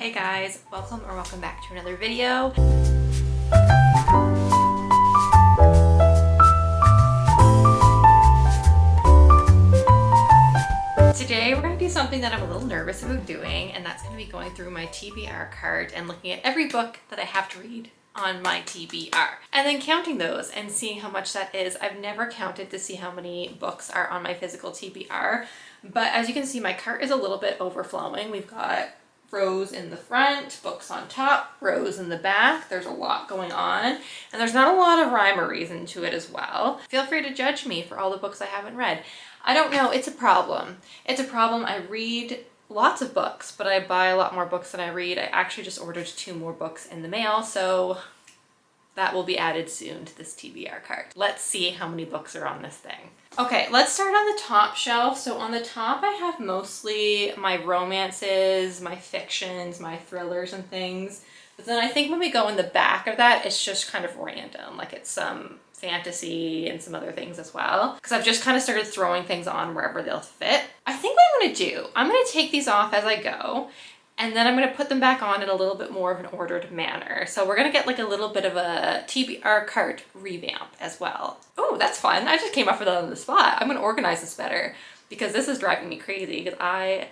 Hey guys, welcome back to another video. Today we're going to do something that I'm a little nervous about doing, and that's going to be going through my TBR cart and looking at every book that I have to read on my TBR and then counting those and seeing how much that is. I've never counted to see how many books are on my physical TBR, but as you can see, my cart is a little bit overflowing. We've got rows in the front, books on top, rows in the back. There's a lot going on, and there's not a lot of rhyme or reason to it as well. Feel free to judge me for all the books I haven't read. I don't know, it's a problem. It's a problem. I read lots of books, but I buy a lot more books than I read. I actually just ordered 2 more books in the mail, so that will be added soon to this TBR cart. Let's see how many books are on this thing. Okay, let's start on the top shelf. So on the top, I have mostly my romances, my fictions, my thrillers and things. But then I think when we go in the back of that, it's just kind of random. Like it's some fantasy and some other things as well. Because I've just kind of started throwing things on wherever they'll fit. I think what I'm going to do, I'm going to take these off as I go. And then I'm going to put them back on in a little bit more of an ordered manner. So we're going to get like a little bit of a TBR cart revamp as well. Oh, that's fun. I just came up with that on the spot. I'm going to organize this better because this is driving me crazy because I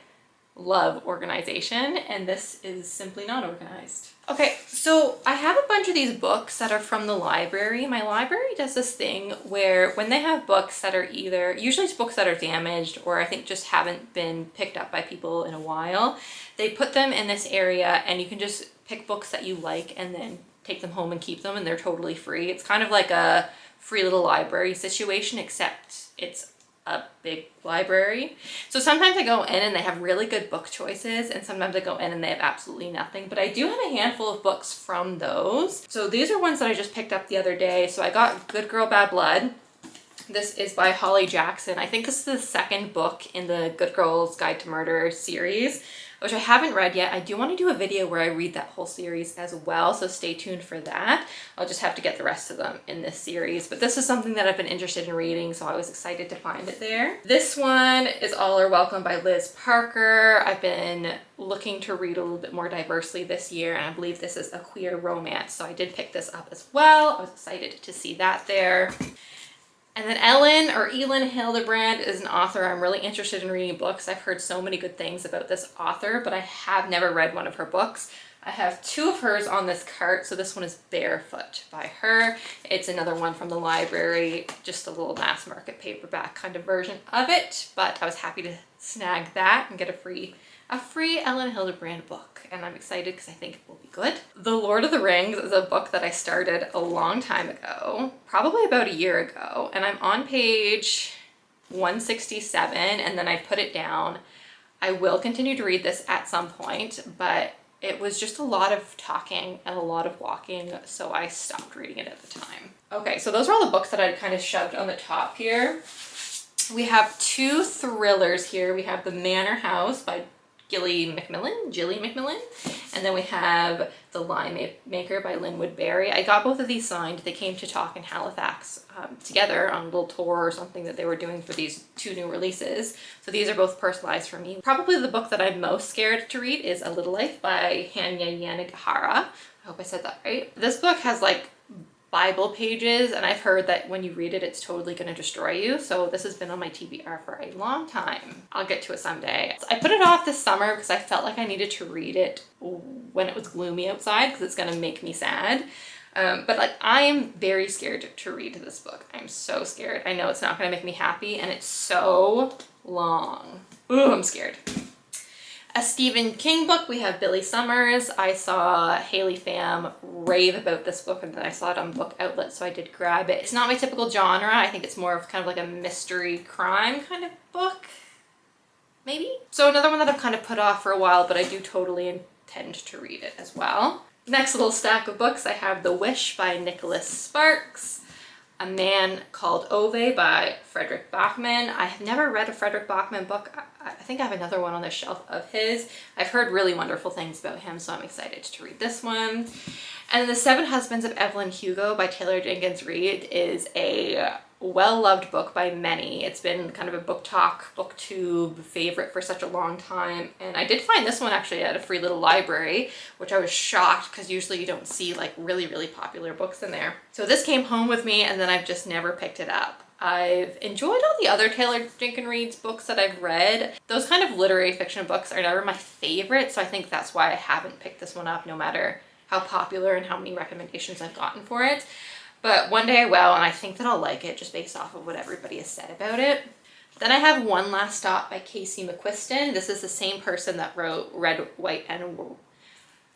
love organization and this is simply not organized. Okay, so I have a bunch of these books that are from the library. My library does this thing where when they have books that are either, usually it's books that are damaged or I think just haven't been picked up by people in a while, they put them in this area and you can just pick books that you like and then take them home and keep them and they're totally free. It's kind of like a free little library situation, except it's a big library. So sometimes I go in and they have really good book choices and sometimes I go in and they have absolutely nothing, but I do have a handful of books from those. So these are ones that I just picked up the other day. So I got Good Girl Bad Blood. This is by Holly Jackson. I think this is the second book in the Good Girl's Guide to Murder series, which I haven't read yet. I do want to do a video where I read that whole series as well, so stay tuned for that. I'll just have to get the rest of them in this series, but this is something that I've been interested in reading, so I was excited to find it there. This one is All Are Welcome by Liz Parker. I've been looking to read a little bit more diversely this year, and I believe this is a queer romance, so I did pick this up as well. I was excited to see that there. And then Elin Hilderbrand is an author I'm really interested in reading books. I've heard so many good things about this author, but I have never read one of her books. I have 2 of hers on this cart, so this one is Barefoot by her. It's another one from the library, just a little mass market paperback kind of version of it, but I was happy to snag that and get a free Elin Hilderbrand book, and I'm excited because I think it will be good. The Lord of the Rings is a book that I started a long time ago, probably about a year ago, and I'm on page 167 and then I put it down. I will continue to read this at some point, but it was just a lot of talking and a lot of walking, so I stopped reading it at the time. Okay, so those are all the books that I kind of shoved on the top here. We have 2 thrillers here. We have The Manor House by Gilly McMillan, and then we have The Lie Maker by Lynn Woodbury. I got both of these signed. They came to talk in Halifax together on a little tour or something that they were doing for these 2 new releases. So these are both personalized for me. Probably the book that I'm most scared to read is A Little Life by Hanya Yanagihara. I hope I said that right. This book has like Bible pages, and I've heard that when you read it, it's totally going to destroy you. So this has been on my TBR for a long time. I'll get to it someday. I put it off this summer because I felt like I needed to read it when it was gloomy outside because it's going to make me sad. But like I am very scared to read this book. I'm so scared. I know it's not going to make me happy, and it's so long. Ooh, I'm scared. A Stephen King book, we have Billy Summers. I saw Haley Pham rave about this book and then I saw it on Book Outlet, so I did grab it. It's not my typical genre. I think it's more of kind of like a mystery crime kind of book, maybe? So another one that I've kind of put off for a while, but I do totally intend to read it as well. Next little stack of books, I have The Wish by Nicholas Sparks. A Man Called Ove by Frederick Bachman. I have never read a Frederick Bachman book. I think I have another one on the shelf of his. I've heard really wonderful things about him, so I'm excited to read this one. And then The 7 Husbands of Evelyn Hugo by Taylor Jenkins Reid is a well-loved book by many. It's been kind of a book talk, booktube favorite for such a long time. And I did find this one actually at a free little library, which I was shocked because usually you don't see like really, really popular books in there. So this came home with me and then I've just never picked it up. I've enjoyed all the other Taylor Jenkins Reid's books that I've read. Those kind of literary fiction books are never my favorite, so I think that's why I haven't picked this one up, no matter how popular and how many recommendations I've gotten for it. But one day I will, and I think that I'll like it just based off of what everybody has said about it. Then I have One Last Stop by Casey McQuiston. This is the same person that wrote Red, White, and...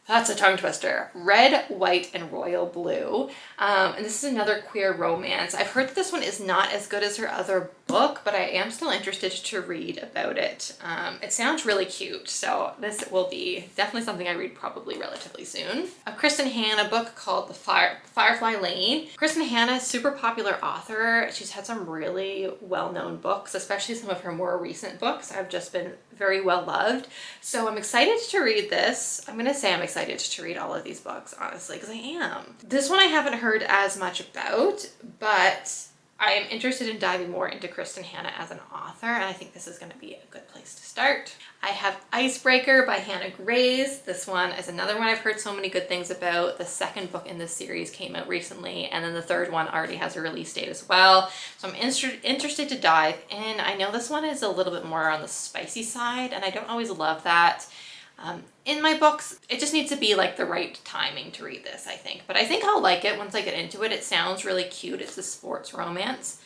That's a tongue twister. Red, White, and Royal Blue. And this is another queer romance. I've heard that this one is not as good as her other book, but I am still interested to read about it. It sounds really cute, so this will be definitely something I read probably relatively soon. A Kristen Hanna book called The Firefly Lane. Kristen Hanna is a super popular author. She's had some really well-known books, especially some of her more recent books have just been very well loved. So I'm excited to read this. I'm gonna say I'm excited to read all of these books, honestly, because I am. This one I haven't heard as much about, but I am interested in diving more into Kristen Hanna as an author, and I think this is going to be a good place to start. I have Icebreaker by Hannah Grace. This one is another one I've heard so many good things about. The second book in this series came out recently, and then the third one already has a release date as well. So I'm interested to dive in. I know this one is a little bit more on the spicy side, and I don't always love that. In my books, it just needs to be like the right timing to read this, I think. But I think I'll like it once I get into it. It sounds really cute. It's a sports romance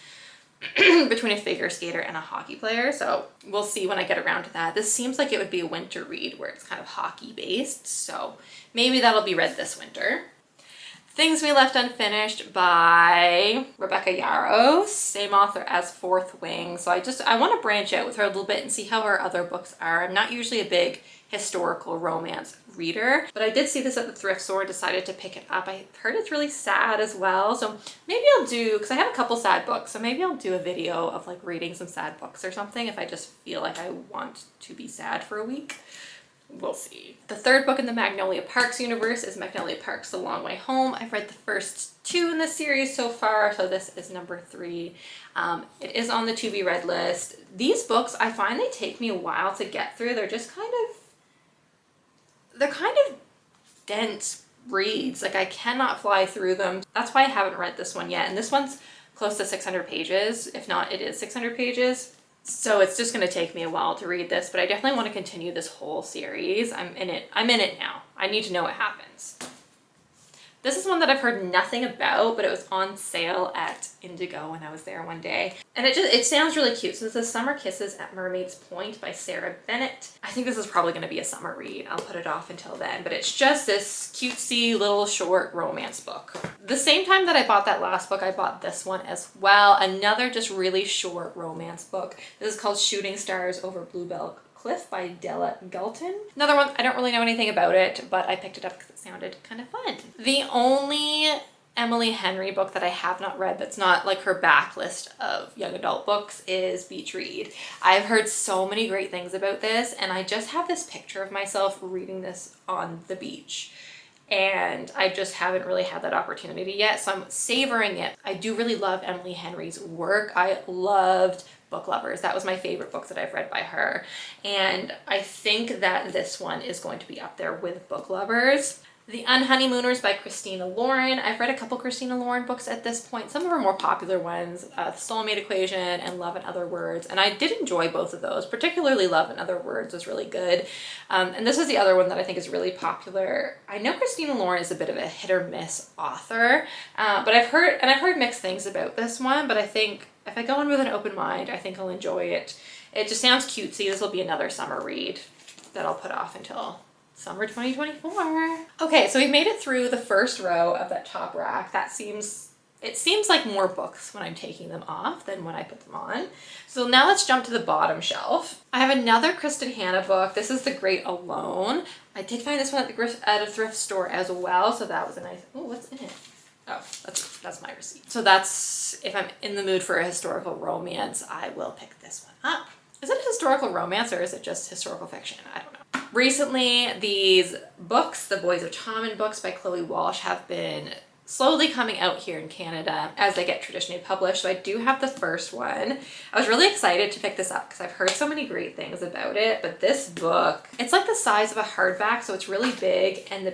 between a figure skater and a hockey player. So we'll see when I get around to that. This seems like it would be a winter read where it's kind of hockey based. So maybe that'll be read this winter. Things We Left Unfinished by Rebecca Yarros, same author as Fourth Wing. So I want to branch out with her a little bit and see how her other books are. I'm not usually a big historical romance reader, but I did see this at the thrift store and decided to pick it up. I heard it's really sad as well, so maybe I'll do, because I have a couple sad books, so maybe I'll do a video of like reading some sad books or something if I just feel like I want to be sad for a week. We'll see. The third book in the Magnolia Parks universe is Magnolia Parks: The Long Way Home. I've read the first two in this series so far, so this is number 3. It is on the to be read list. These books, I find they take me a while to get through. They're just kind of dense reads. Like I cannot fly through them. That's why I haven't read this one yet. And this one's close to 600 pages. If not, it is 600 pages. So it's just going to take me a while to read this, but I definitely want to continue this whole series. I'm in it now. I need to know what happens. This is one that I've heard nothing about, but it was on sale at Indigo when I was there one day. And it sounds really cute. So this is Summer Kisses at Mermaid's Point by Sarah Bennett. I think this is probably going to be a summer read. I'll put it off until then, but it's just this cutesy little short romance book. The same time that I bought that last book, I bought this one as well. Another just really short romance book. This is called Shooting Stars Over Bluebell Cliff by Della Galton. Another one, I don't really know anything about it, but I picked it up because it sounded kind of fun. The only Emily Henry book that I have not read that's not like her backlist of young adult books is Beach Read. I've heard so many great things about this, and I just have this picture of myself reading this on the beach. And I just haven't really had that opportunity yet, so I'm savoring it. I do really love Emily Henry's work. I loved Book Lovers. That was my favorite book that I've read by her. And I think that this one is going to be up there with Book Lovers. The Unhoneymooners by Christina Lauren. I've read a couple Christina Lauren books at this point. Some of her more popular ones, The Soulmate Equation and Love in Other Words. And I did enjoy both of those, particularly Love in Other Words was really good. And this is the other one that I think is really popular. I know Christina Lauren is a bit of a hit or miss author, but I've heard mixed things about this one, but I think if I go in with an open mind, I think I'll enjoy it. It just sounds cutesy. This will be another summer read that I'll put off until summer 2024. Okay, so we've made it through the first row of that top rack. It seems like more books when I'm taking them off than when I put them on. So now let's jump to the bottom shelf. I have another Kristen Hanna book. This is The Great Alone. I did find this one at a thrift store as well, so that was a nice, oh, what's in it? Oh, that's my receipt. So that's, if I'm in the mood for a historical romance, I will pick this one up. Is it a historical romance or is it just historical fiction? I don't know. Recently, these books, the Boys of Tommen books by Chloe Walsh, have been slowly coming out here in Canada as they get traditionally published. So I do have the first one. I was really excited to pick this up because I've heard so many great things about it, but this book, it's like the size of a hardback, so it's really big, and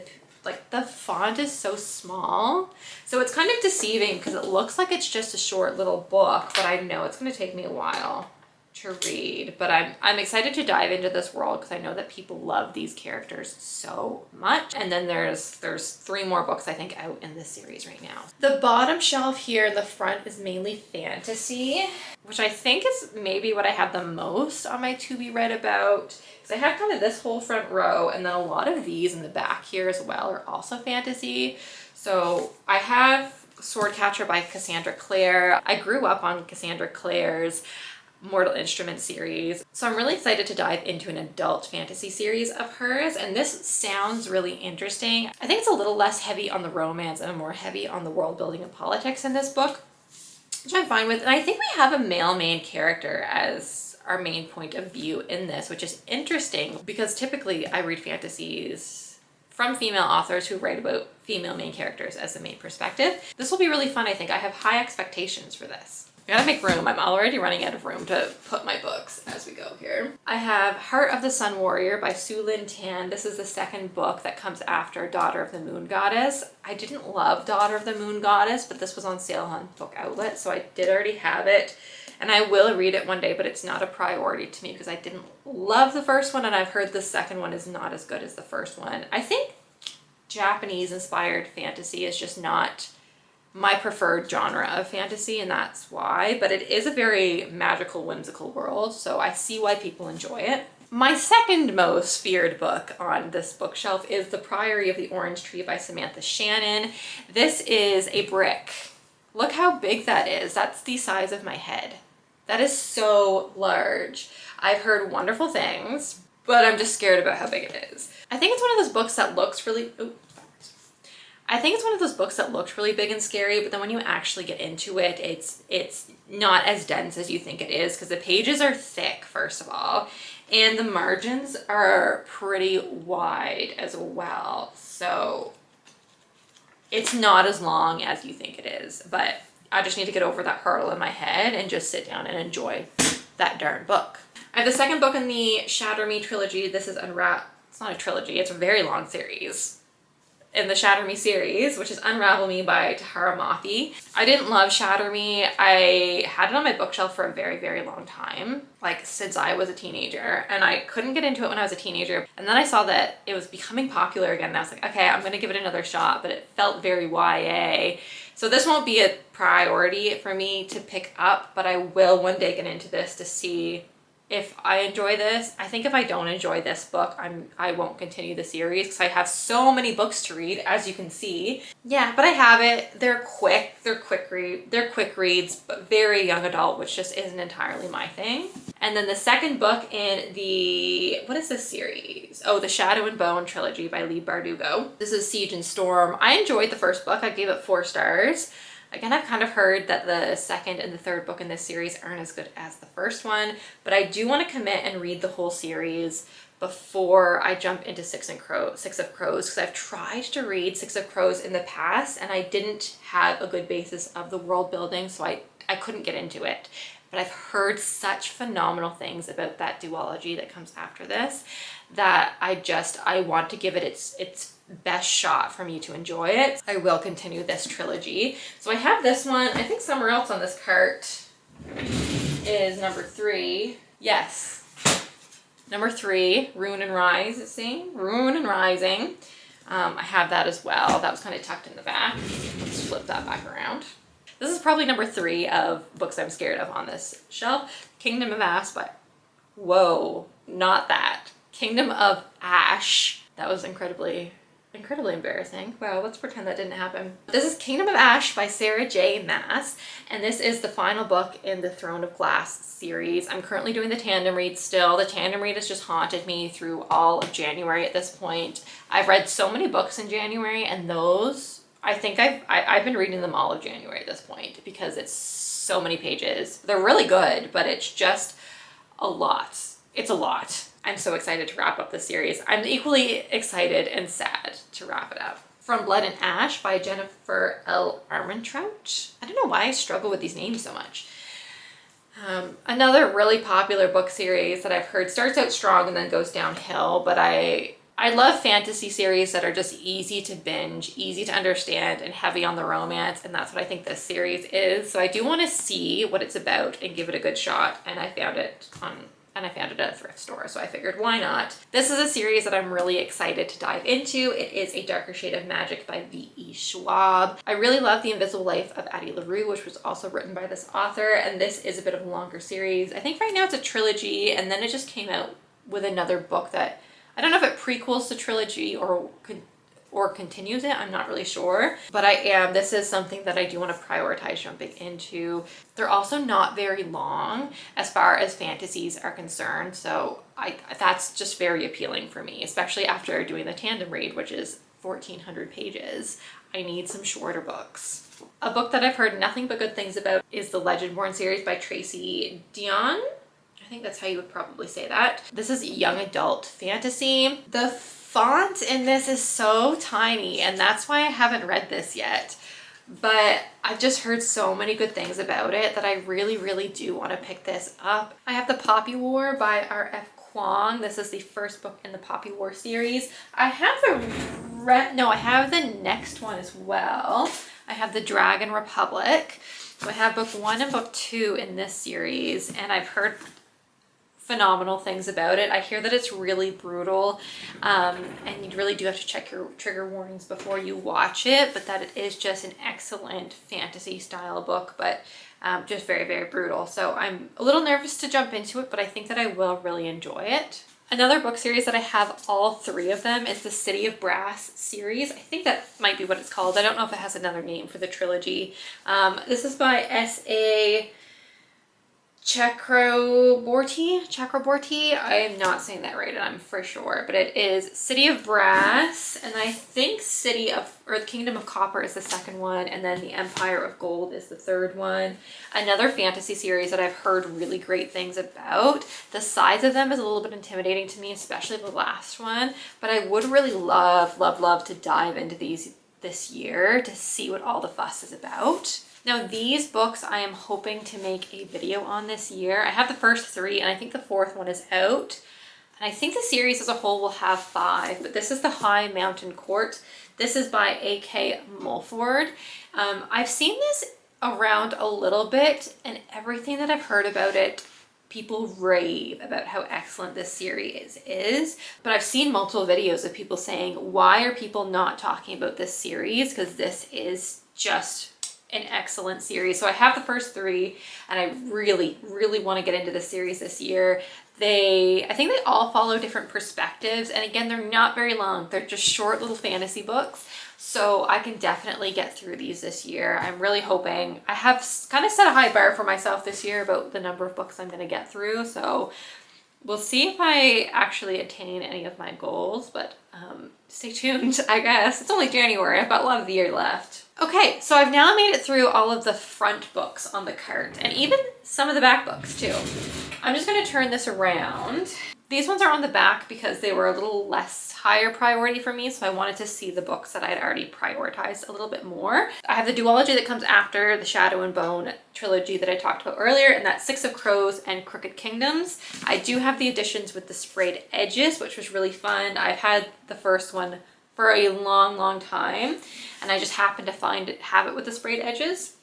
the font is so small. So it's kind of deceiving because it looks like it's just a short little book, but I know it's going to take me a while to read. But I'm excited to dive into this world because I know that people love these characters so much. And then there's 3 more books I think out in this series right now. The bottom shelf here in the front is mainly fantasy, which I think is maybe what I have the most on my to be read about. Because I have kind of this whole front row, and then a lot of these in the back here as well are also fantasy. So I have Swordcatcher by Cassandra Clare. I grew up on Cassandra Clare's Mortal Instruments series. So I'm really excited to dive into an adult fantasy series of hers, and this sounds really interesting. I think it's a little less heavy on the romance and more heavy on the world building and politics in this book, which I'm fine with. And I think we have a male main character as our main point of view in this, which is interesting because typically I read fantasies from female authors who write about female main characters as the main perspective. This will be really fun, I think. I have high expectations for this. I gotta make room. I'm already running out of room to put my books as we go here. I have Heart of the Sun Warrior by Su Lin Tan. This is the second book that comes after Daughter of the Moon Goddess. I didn't love Daughter of the Moon Goddess, but this was on sale on Book Outlet, so I did already have it. And I will read it one day, but it's not a priority to me because I didn't love the first one, and I've heard the second one is not as good as the first one. I think Japanese-inspired fantasy is just not my preferred genre of fantasy, and that's why. But it is a very magical, whimsical world, so I see why people enjoy it. My second most feared book on this bookshelf is The Priory of the Orange Tree by Samantha Shannon. This is a brick. Look how big that is. That's the size of my head. That is so large. I've heard wonderful things, but I'm just scared about how big it is. I think it's one of those books that looks really... I think it's one of those books that looks really big and scary, but then when you actually get into it, it's not as dense as you think it is because the pages are thick, first of all, and the margins are pretty wide as well. So it's not as long as you think it is, but I just need to get over that hurdle in my head and just sit down and enjoy that darn book. I have the second book in the Shatter Me trilogy. This is it's not a trilogy, it's a very long series in the Shatter Me series, which is Unravel Me by Tahara Mafi. I didn't love Shatter Me. I had it on my bookshelf for a very, very long time, like since I was a teenager, and I couldn't get into it when I was a teenager. And then I saw that it was becoming popular again, and I was like, okay, I'm gonna give it another shot, but it felt very YA. So this won't be a priority for me to pick up, but I will one day get into this to see if I enjoy this. I think if I don't enjoy this book, I won't continue the series because I have so many books to read, as you can see. Yeah, but I have it. They're quick reads, but very young adult, which just isn't entirely my thing. And then the second book in the, what is this series? Oh, the Shadow and Bone trilogy by Leigh Bardugo. This is Siege and Storm. I enjoyed the first book. I gave it 4 stars. Again, I've kind of heard that the second and the third book in this series aren't as good as the first one, but I do want to commit and read the whole series before I jump into Six of Crows, because I've tried to read Six of Crows in the past and I didn't have a good basis of the world building, so I couldn't get into it. But I've heard such phenomenal things about that duology that comes after this that I want to give it its best shot for me to enjoy it. I will continue this trilogy. So I have this one. I think somewhere else on this cart is number 3. Yes. Number 3, Ruin and Rise, it's saying. Ruin and Rising. I have that as well. That was kind of tucked in the back. Let's flip that back around. This is probably number 3 of books I'm scared of on this shelf. Kingdom of Ash by... Whoa, not that. Kingdom of Ash. That was incredibly embarrassing. Wow, let's pretend that didn't happen. This is Kingdom of Ash by Sarah J. Maas, and this is the final book in the Throne of Glass series. I'm currently doing the tandem read still. The tandem read has just haunted me through all of January at this point. I've read so many books in January, and those, I think I've been reading them all of January at this point because it's so many pages. They're really good, but it's just a lot. It's a lot. I'm so excited to wrap up this series. I'm equally excited and sad to wrap it up. From Blood and Ash by Jennifer L. Armentrout. I don't know why I struggle with these names so much. Another really popular book series that I've heard starts out strong and then goes downhill, but I love fantasy series that are just easy to binge, easy to understand, and heavy on the romance, and that's what I think this series is. So I do want to see what it's about and give it a good shot, and I found it at a thrift store, so I figured why not. This is a series that I'm really excited to dive into. It is A Darker Shade of Magic by V.E. Schwab. I really love The Invisible Life of Addie LaRue, which was also written by this author, and this is a bit of a longer series. I think right now it's a trilogy, and then it just came out with another book that, I don't know if it prequels the trilogy or continues it, I'm not really sure. But this is something that I do want to prioritize jumping into. They're also not very long as far as fantasies are concerned, so that's just very appealing for me, especially after doing the tandem read, which is 1,400 pages. I need some shorter books. A book that I've heard nothing but good things about is the Legendborn series by Tracy Dion. I think that's how you would probably say that. This is young adult fantasy. The font in this is so tiny, and that's why I haven't read this yet. But I've just heard so many good things about it that I really, really do want to pick this up. I have The Poppy War by R.F. Kuang. This is the first book in the Poppy War series. I have the next one as well. I have The Dragon Republic. So I have book 1 and book 2 in this series, and I've heard phenomenal things about it. I hear that it's really brutal, and you really do have to check your trigger warnings before you watch it, but that it is just an excellent fantasy style book, but just very, very brutal. So I'm a little nervous to jump into it, but I think that I will really enjoy it. Another book series that I have all 3 of them is the City of Brass series. I think that might be what it's called. I don't know if it has another name for the trilogy. This is by S.A. Chakraborty. I am not saying that right, I'm for sure, but it is City of Brass, and I think the Kingdom of Copper is the second one, and then the Empire of Gold is the third one. Another fantasy series that I've heard really great things about. The size of them is a little bit intimidating to me, especially the last one, but I would really love to dive into these this year to see what all the fuss is about. Now these books I am hoping to make a video on this year. I have the first 3 and I think the 4th one is out. And I think the series as a whole will have 5, but this is The High Mountain Court. This is by A.K. Mulford. I've seen this around a little bit, and everything that I've heard about it, people rave about how excellent this series is. But I've seen multiple videos of people saying, why are people not talking about this series? Because this is just an excellent series. So I have the first 3, and I really, really want to get into this series this year. I think they all follow different perspectives, and again, they're not very long. They're just short little fantasy books, so I can definitely get through these this year. I'm really hoping. I have kind of set a high bar for myself this year about the number of books I'm going to get through, so we'll see if I actually attain any of my goals, but stay tuned, I guess. It's only January. I've got a lot of the year left. Okay, so I've now made it through all of the front books on the cart, and even some of the back books too. I'm just going to turn this around. These ones are on the back because they were a little less higher priority for me, so I wanted to see the books that I'd already prioritized a little bit more. I have the duology that comes after the Shadow and Bone trilogy that I talked about earlier, and that's Six of Crows and Crooked Kingdoms. I do have the editions with the sprayed edges, which was really fun. I've had the first one for a long, long time, and I just happened to have it with the sprayed edges.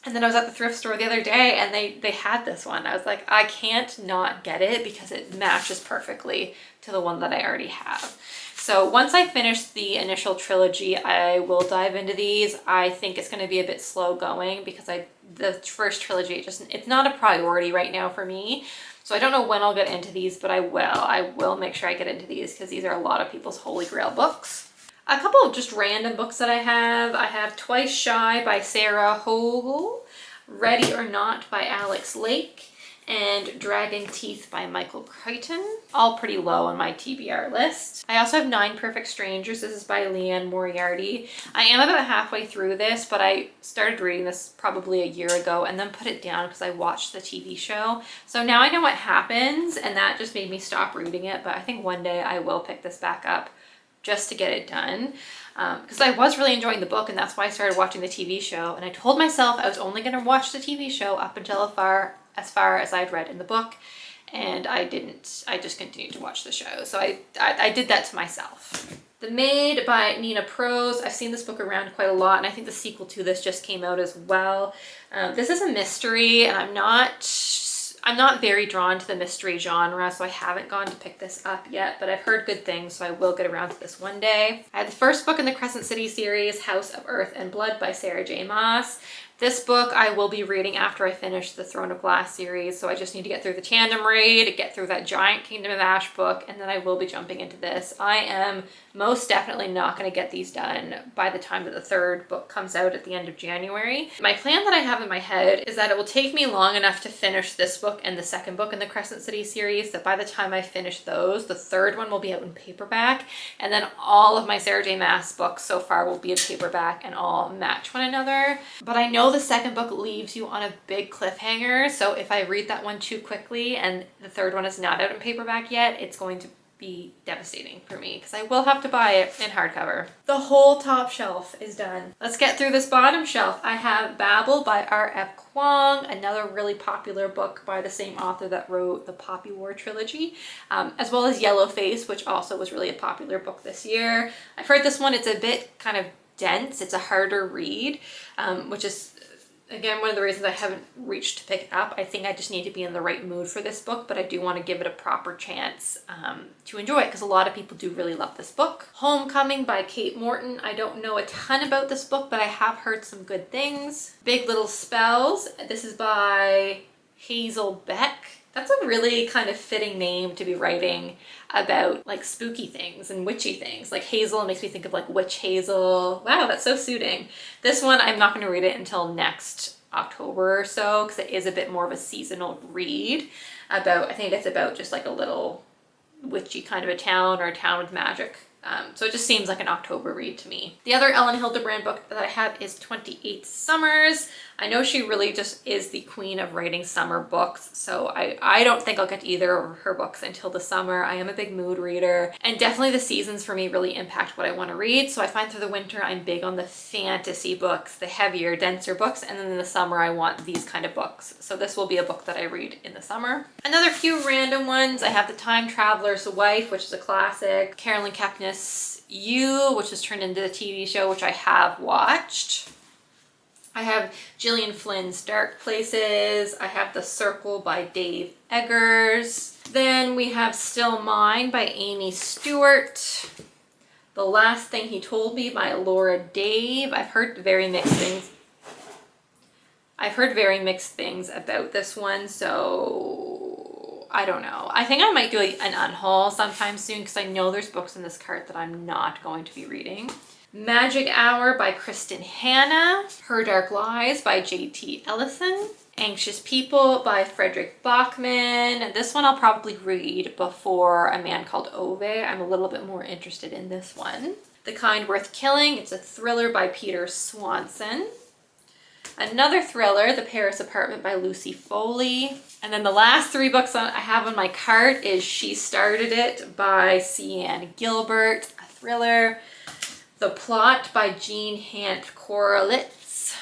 And then I was at the thrift store the other day, and they had this one. I was like, I can't not get it because it matches perfectly to the one that I already have. So once I finish the initial trilogy, I will dive into these. I think it's going to be a bit slow going because the first trilogy, it's not a priority right now for me. So I don't know when I'll get into these, but I will. I will make sure I get into these because these are a lot of people's holy grail books. A couple of just random books that I have Twice Shy by Sarah Hogel, Ready or Not by Alex Lake, and Dragon Teeth by Michael Crichton. All pretty low on my TBR list. I also have 9 Perfect Strangers. This is by Leanne Moriarty. I am about halfway through this, but I started reading this probably a year ago and then put it down because I watched the TV show. So now I know what happens, and that just made me stop reading it, but I think one day I will pick this back up just to get it done. Because I was really enjoying the book, and that's why I started watching the TV show. And I told myself I was only going to watch the TV show up until as far as I'd read in the book, and I didn't. I just continued to watch the show. So I did that to myself. The Maid by Nina Prose. I've seen this book around quite a lot, and I think the sequel to this just came out as well. This is a mystery, and I'm not very drawn to the mystery genre, so I haven't gone to pick this up yet, but I've heard good things, so I will get around to this one day. I had the first book in the Crescent City series, House of Earth and Blood by Sarah J. Maas. This book I will be reading after I finish the Throne of Glass series, so I just need to get through the tandem read, get through that giant Kingdom of Ash book, and then I will be jumping into this. I am most definitely not going to get these done by the time that the third book comes out at the end of January. My plan that I have in my head is that it will take me long enough to finish this book and the second book in the Crescent City series that by the time I finish those, the third one will be out in paperback, and then all of my Sarah J. Maas books so far will be in paperback and all match one another. But I know the second book leaves you on a big cliffhanger, so if I read that one too quickly and the third one is not out in paperback yet, it's going to be devastating for me because I will have to buy it in hardcover. The whole top shelf is done. Let's get through this bottom shelf. I have Babel by R.F. Kuang, another really popular book by the same author that wrote the Poppy War trilogy, as well as Yellowface, which also was really a popular book this year. I've heard this one, it's a bit kind of dense, it's a harder read, which is again one of the reasons I haven't reached to pick it up. I think I just need to be in the right mood for this book, but I do want to give it a proper chance to enjoy it because a lot of people do really love this book. Homecoming by Kate Morton. I don't know a ton about this book, but I have heard some good things. Big Little Spells. This is by Hazel Beck. That's a really kind of fitting name to be writing about like spooky things and witchy things. Like Hazel makes me think of like Witch Hazel. Wow, that's so suiting. This one, I'm not going to read it until next October or so because it is a bit more of a seasonal read about, I think it's about just like a little witchy kind of a town or a town with magic. So it just seems like an October read to me. The other Ellen Hildebrand book that I have is 28 Summers. I know she really just is the queen of writing summer books, so I don't think I'll get to either of her books until the summer. I am a big mood reader, and definitely the seasons for me really impact what I want to read. So I find through the winter I'm big on the fantasy books, the heavier, denser books, and then in the summer I want these kind of books. So this will be a book that I read in the summer. Another few random ones. I have The Time Traveler's Wife, which is a classic. Carolyn Kepnes' You, which was turned into the TV show, which I have watched. I have Gillian Flynn's Dark Places. I have The Circle by Dave Eggers. Then we have Still Mine by Amy Stewart. The Last Thing He Told Me by Laura Dave. I've heard very mixed things. About this one, so I don't know. I think I might do an unhaul sometime soon because I know there's books in this cart that I'm not going to be reading. Magic Hour by Kristen Hanna. Her Dark Lies by J.T. Ellison. Anxious People by Frederick Bachman. This one I'll probably read before A Man Called Ove. I'm a little bit more interested in this one. The Kind Worth Killing. It's a thriller by Peter Swanson. Another thriller, The Paris Apartment by Lucy Foley. And then the last three books I have on my cart is She Started It by C.Ann Gilbert, a thriller. The Plot by Jean Hant Korelitz.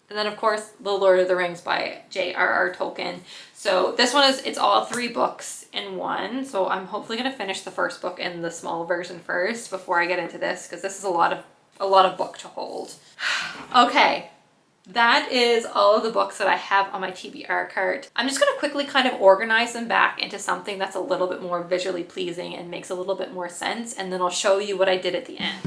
And then of course, The Lord of the Rings by J.R.R. Tolkien. So this one it's all three books in one. So I'm hopefully going to finish the first book in the small version first before I get into this, because this is a lot of book to hold. Okay. That is all of the books that I have on my TBR cart. I'm just going to quickly kind of organize them back into something that's a little bit more visually pleasing and makes a little bit more sense, and then I'll show you what I did at the end.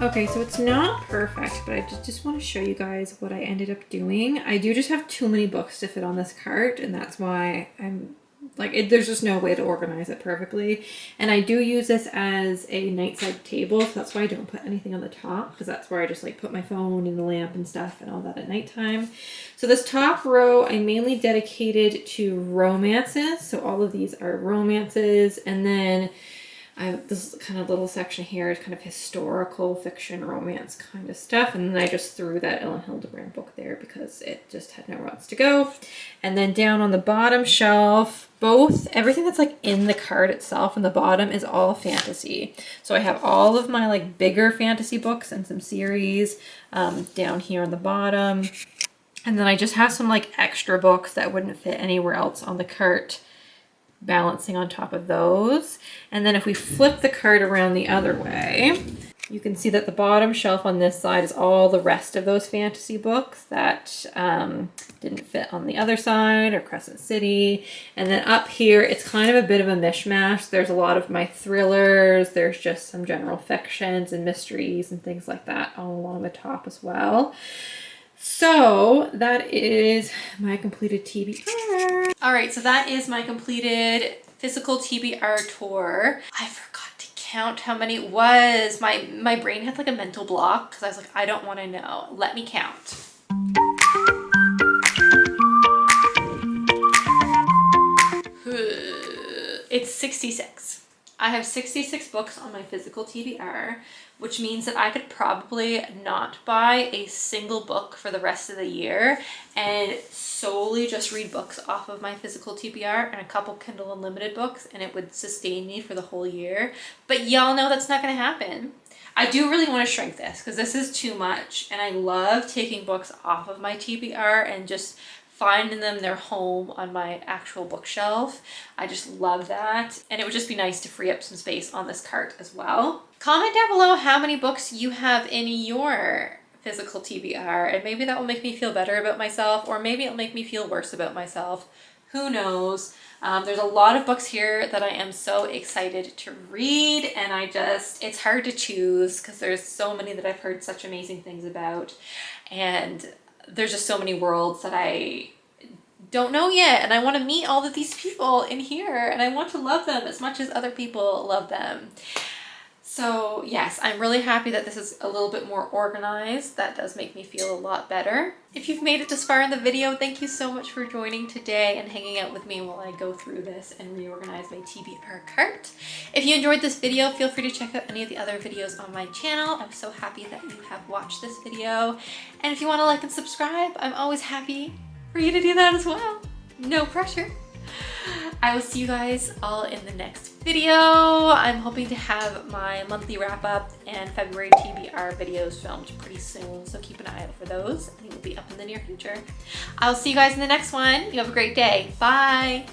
Okay, so it's not perfect, but I just want to show you guys what I ended up doing. I do just have too many books to fit on this cart, and that's why I'm like there's just no way to organize it perfectly. And I do use this as a nightside table, so that's why I don't put anything on the top, because that's where I just like put my phone and the lamp and stuff and all that at nighttime. So this top row I mainly dedicated to romances. So all of these are romances, and then I have this kind of little section here is kind of historical fiction, romance kind of stuff. And then I just threw that Ellen Hildebrand book there because it just had nowhere else to go. And then down on the bottom shelf, everything that's like in the card itself on the bottom is all fantasy. So I have all of my like bigger fantasy books and some series down here on the bottom. And then I just have some like extra books that wouldn't fit anywhere else on the cart, balancing on top of those. And then if we flip the card around the other way, you can see that the bottom shelf on this side is all the rest of those fantasy books that didn't fit on the other side, or Crescent City. And then up here, it's kind of a bit of a mishmash. There's a lot of my thrillers. There's just some general fictions and mysteries and things like that all along the top as well. So that is my completed TBR. All right, so that is my completed physical TBR tour. I forgot to count how many it was. My brain had like a mental block because I was like, I don't want to know. Let me count. It's 66. I have 66 books on my physical TBR, which means that I could probably not buy a single book for the rest of the year and solely just read books off of my physical TBR and a couple Kindle Unlimited books, and it would sustain me for the whole year. But y'all know that's not going to happen. I do really want to shrink this because this is too much, and I love taking books off of my TBR and just finding them their home on my actual bookshelf. I just love that. And it would just be nice to free up some space on this cart as well. Comment down below how many books you have in your physical TBR, and maybe that will make me feel better about myself, or maybe it'll make me feel worse about myself. Who knows? There's a lot of books here that I am so excited to read, and it's hard to choose because there's so many that I've heard such amazing things about, and there's just so many worlds that I don't know yet, and I want to meet all of these people in here, and I want to love them as much as other people love them. So yes, I'm really happy that this is a little bit more organized. That does make me feel a lot better. If you've made it this far in the video, thank you so much for joining today and hanging out with me while I go through this and reorganize my TBR cart. If you enjoyed this video, feel free to check out any of the other videos on my channel. I'm so happy that you have watched this video. And if you want to like and subscribe, I'm always happy for you to do that as well. No pressure. I will see you guys all in the next video. I'm hoping to have my monthly wrap up and February TBR videos filmed pretty soon, so keep an eye out for those. I think they'll be up in the near future. I'll see you guys in the next one. You have a great day. Bye.